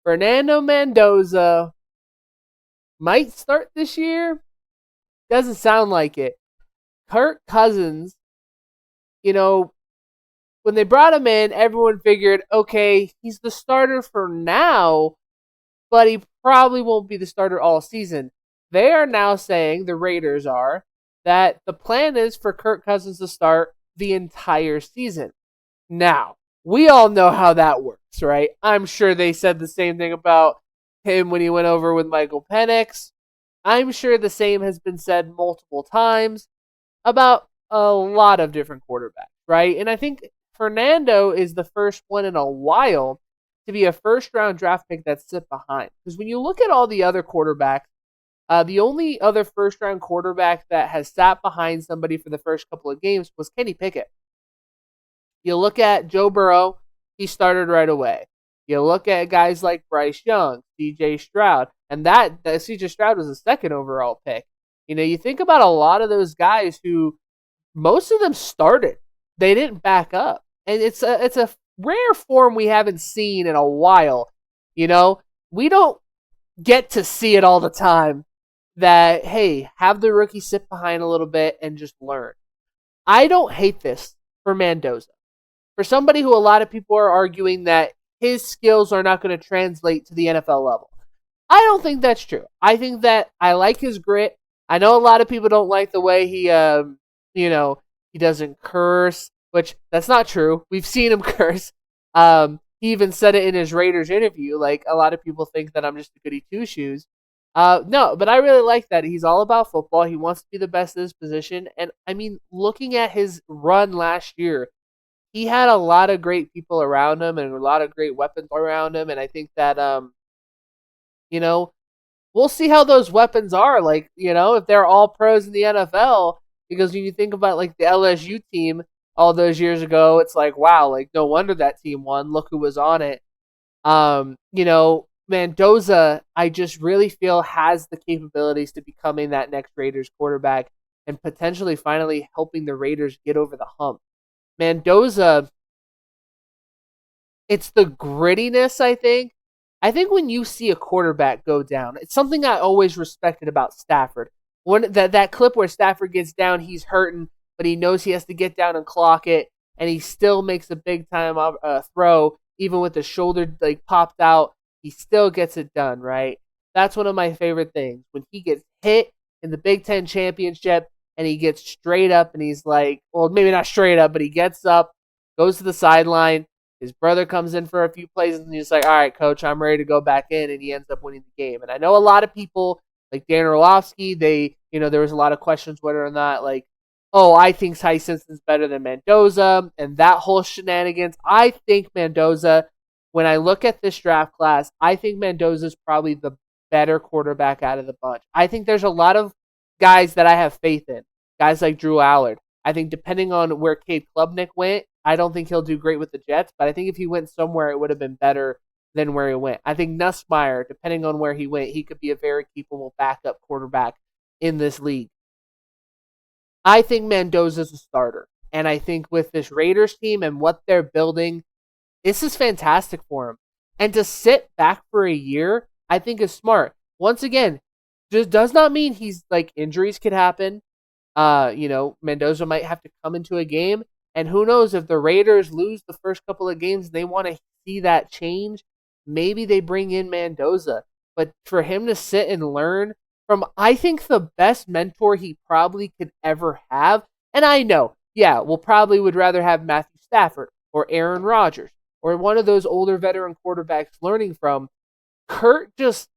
Fernando Mendoza might start this year. Doesn't sound like it. Kirk Cousins, you know, when they brought him in, everyone figured, okay, he's the starter for now, but he probably won't be the starter all season. They are now saying, the Raiders are, that the plan is for Kirk Cousins to start the entire season. Now, we all know how that works, right? I'm sure they said the same thing about him when he went over with Michael Penix. I'm sure the same has been said multiple times about a lot of different quarterbacks, right? And I think Fernando is the first one in a while to be a first round draft pick that's sit behind. Because when you look at all the other quarterbacks, the only other first round quarterback that has sat behind somebody for the first couple of games was Kenny Pickett. You look at Joe Burrow, he started right away. You look at guys like Bryce Young, CJ Stroud, and that CJ Stroud was the second overall pick. You think about a lot of those guys who most of them started. They didn't back up. And it's a rare form we haven't seen in a while. We don't get to see it all the time that, hey, have the rookie sit behind a little bit and just learn. I don't hate this for Mendoza. For somebody who a lot of people are arguing that his skills are not going to translate to the NFL level. I don't think that's true. I think that I like his grit. I know a lot of people don't like the way he doesn't curse, which that's not true. We've seen him curse. He even said it in his Raiders interview. Like, a lot of people think that I'm just a goody two shoes. No, but I really like that. He's all about football. He wants to be the best in his position. And I mean, looking at his run last year, he had a lot of great people around him and a lot of great weapons around him. And I think that, we'll see how those weapons are. Like, if they're all pros in the NFL, because when you think about like the LSU team all those years ago, it's like, wow, like no wonder that team won. Look who was on it. Mendoza, I just really feel has the capabilities to becoming that next Raiders quarterback and potentially finally helping the Raiders get over the hump. Mendoza, it's the grittiness, I think. I think when you see a quarterback go down, it's something I always respected about Stafford. When that clip where Stafford gets down, he's hurting, but he knows he has to get down and clock it, and he still makes a big time throw, even with the shoulder like popped out. He still gets it done, right? That's one of my favorite things. When he gets hit in the Big Ten championship and he gets straight up and he's like, well, maybe not straight up, but he gets up, goes to the sideline. His brother comes in for a few plays and he's like, all right, coach, I'm ready to go back in. And he ends up winning the game. And I know a lot of people like Dan Orlovsky, there was a lot of questions whether or not like, oh, I think Ty Simpson's better than Mendoza and that whole shenanigans. I think Mendoza, when I look at this draft class, I think Mendoza's probably the better quarterback out of the bunch. I think there's a lot of guys that I have faith in. Guys like Drew Allard. I think depending on where Cade Klubnik went, I don't think he'll do great with the Jets, but I think if he went somewhere, it would have been better than where he went. I think Nussmeier, depending on where he went, he could be a very capable backup quarterback in this league. I think Mendoza's a starter. And I think with this Raiders team and what they're building, this is fantastic for him. And to sit back for a year, I think is smart. Once again, just does not mean he's like injuries could happen. Mendoza might have to come into a game. And who knows if the Raiders lose the first couple of games and they want to see that change, maybe they bring in Mendoza. But for him to sit and learn from, I think, the best mentor he probably could ever have. And I know, we'll probably would rather have Matthew Stafford or Aaron Rodgers or one of those older veteran quarterbacks learning from. Kurt just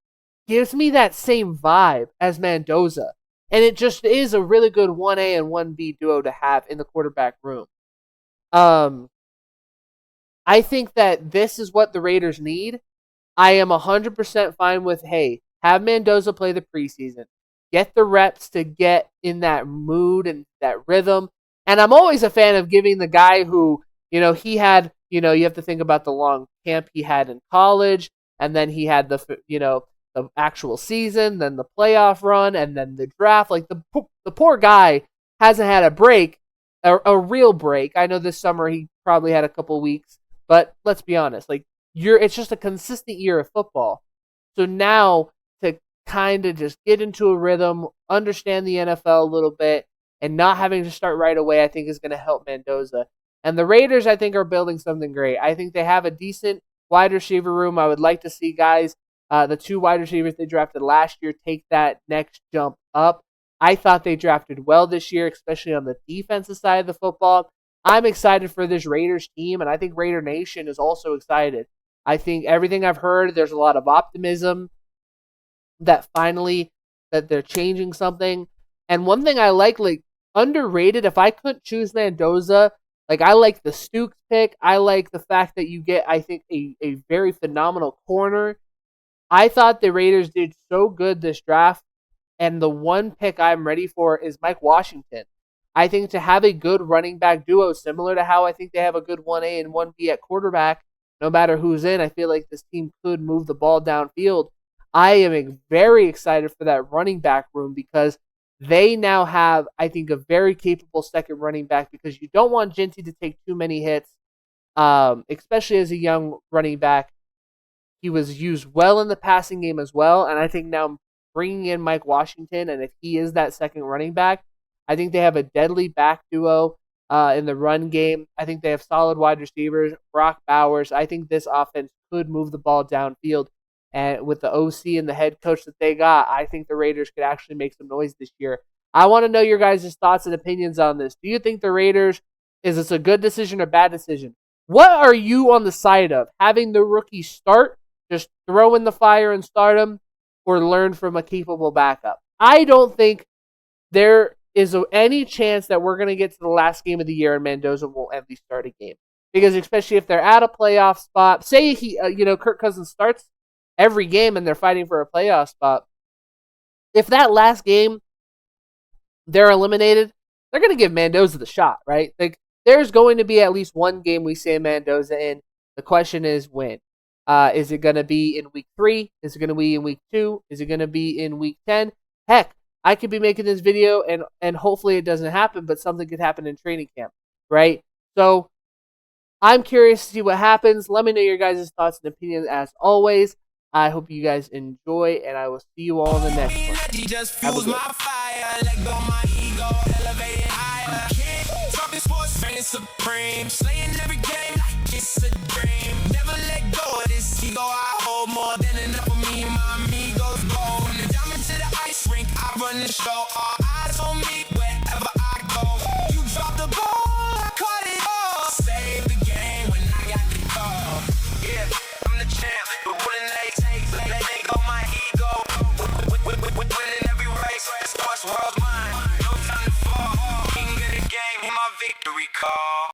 gives me that same vibe as Mendoza. And it just is a really good 1A and 1B duo to have in the quarterback room. I think that this is what the Raiders need. I am 100% fine with, hey, have Mendoza play the preseason. Get the reps to get in that mood and that rhythm. And I'm always a fan of giving the guy who, he had, you have to think about the long camp he had in college. And then he had the actual season, then the playoff run, and then the draft. Like the poor guy hasn't had a break, a real break. I know this summer he probably had a couple weeks, but let's be honest. Like it's just a consistent year of football. So now to kind of just get into a rhythm, understand the NFL a little bit, and not having to start right away, I think is going to help Mendoza. And the Raiders, I think, are building something great. I think they have a decent wide receiver room. I would like to see guys, the 2 wide receivers they drafted last year, take that next jump up. I thought they drafted well this year, especially on the defensive side of the football. I'm excited for this Raiders team, and I think Raider Nation is also excited. I think everything I've heard, there's a lot of optimism that finally that they're changing something. And one thing I like underrated, if I couldn't choose Mendoza, like I like the Stooks pick. I like the fact that you get, I think, a very phenomenal corner. I thought the Raiders did so good this draft, and the one pick I'm ready for is Mike Washington. I think to have a good running back duo, similar to how I think they have a good 1A and 1B at quarterback, no matter who's in, I feel like this team could move the ball downfield. I am very excited for that running back room because they now have, I think, a very capable second running back because you don't want Genty to take too many hits, especially as a young running back. He was used well in the passing game as well, and I think now bringing in Mike Washington, and if he is that second running back, I think they have a deadly back duo in the run game. I think they have solid wide receivers. Brock Bowers. I think this offense could move the ball downfield. And with the OC and the head coach that they got, I think the Raiders could actually make some noise this year. I want to know your guys' thoughts and opinions on this. Do you think the Raiders, is this a good decision or bad decision? What are you on the side of? Having the rookie start, just throw in the fire and start him, or learn from a capable backup? I don't think there is any chance that we're going to get to the last game of the year and Mendoza won't at least start a game. Because especially if they're at a playoff spot, say Kirk Cousins starts every game and they're fighting for a playoff spot. If that last game they're eliminated, they're going to give Mendoza the shot, right? Like there's going to be at least one game we say Mendoza in. The question is when. Is it going to be in week 3? Is it going to be in week 2? Is it going to be in week 10? Heck, I could be making this video and hopefully it doesn't happen, but something could happen in training camp, right? So I'm curious to see what happens. Let me know your guys' thoughts and opinions as always. I hope you guys enjoy, and I will see you all in the next one. Have a good Supreme, slaying every game like it's a dream. Never let go of this ego. I hold more than enough for me and my amigos. Go and diamond to the ice rink. I run the show. All eyes on me wherever I go. You drop the ball, I caught it all. Save the game when I got the ball. Yeah, I'm the champ, but wouldn't they go my ego? Winning every race, sports world's mine. No time to fall. King of the game, hear my victory call.